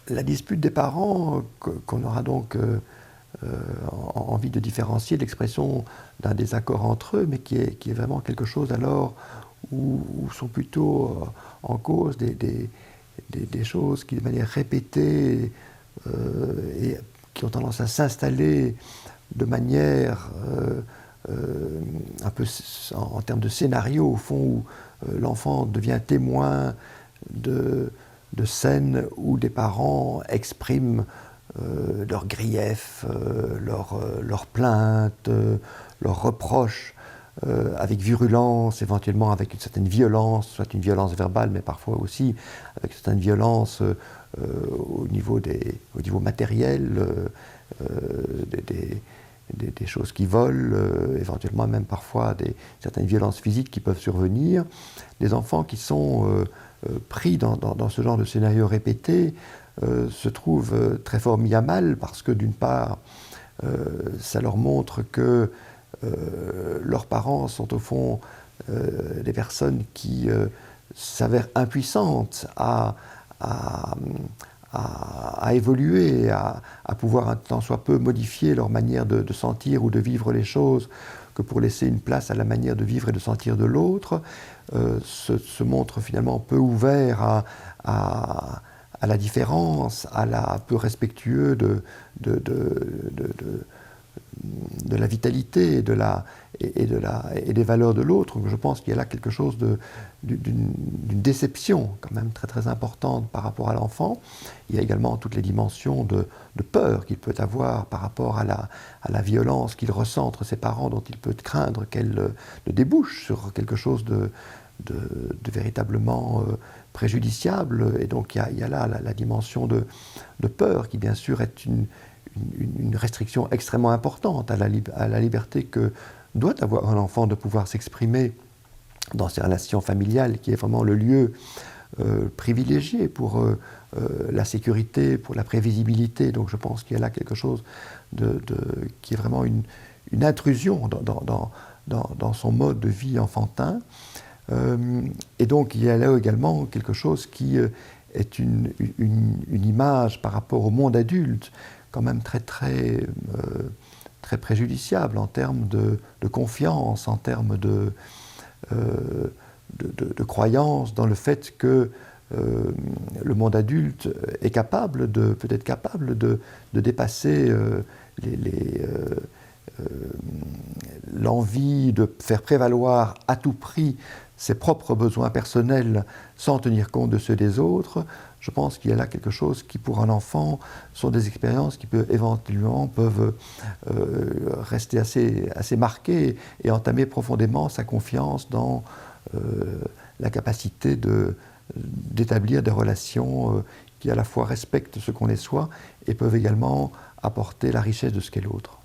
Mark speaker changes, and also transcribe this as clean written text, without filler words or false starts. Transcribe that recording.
Speaker 1: La dispute des parents, qu'on aura donc envie de différencier de l'expression d'un désaccord entre eux, mais qui est vraiment quelque chose alors où sont plutôt en cause des choses qui, de manière répétée, et qui ont tendance à s'installer de manière un peu en termes de scénario, au fond, où l'enfant devient témoin de scènes où des parents expriment leurs griefs, leurs plaintes, leurs reproches, avec virulence, éventuellement avec une certaine violence, soit une violence verbale, mais parfois aussi avec une certaine violence au niveau matériel, des choses qui volent, éventuellement même parfois certaines violences physiques qui peuvent survenir. Les enfants qui sont pris dans ce genre de scénario répété se trouvent très fort mis à mal parce que d'une part, ça leur montre que leurs parents sont au fond des personnes qui s'avèrent impuissantes à évoluer, à pouvoir un tant soit peu modifier leur manière de sentir ou de vivre les choses, que pour laisser une place à la manière de vivre et de sentir de l'autre, se montrent finalement peu ouverts à la différence, peu respectueux de la vitalité et des valeurs de l'autre. Je pense qu'il y a là quelque chose d'une déception quand même très très importante par rapport à l'enfant. Il y a également toutes les dimensions de peur qu'il peut avoir par rapport à la violence qu'il ressent entre ses parents, dont il peut craindre qu'elle ne débouche sur quelque chose de véritablement préjudiciable. Et donc il y a là la dimension de peur qui bien sûr est une restriction extrêmement importante à la liberté que doit avoir un enfant de pouvoir s'exprimer dans ses relations familiales, qui est vraiment le lieu privilégié pour la sécurité, pour la prévisibilité. Donc je pense qu'il y a là quelque chose qui est vraiment une intrusion dans son mode de vie enfantin. Et donc il y a là également quelque chose qui est une image par rapport au monde adulte, quand même très préjudiciable en termes de confiance, en termes de croyance dans le fait que le monde adulte est peut-être capable de dépasser l'envie de faire prévaloir à tout prix ses propres besoins personnels sans tenir compte de ceux des autres. Je pense qu'il y a là quelque chose qui, pour un enfant, sont des expériences qui éventuellement peuvent rester assez marquées et entamer profondément sa confiance dans la capacité d'établir des relations qui à la fois respectent ce qu'on est soi et peuvent également apporter la richesse de ce qu'est l'autre.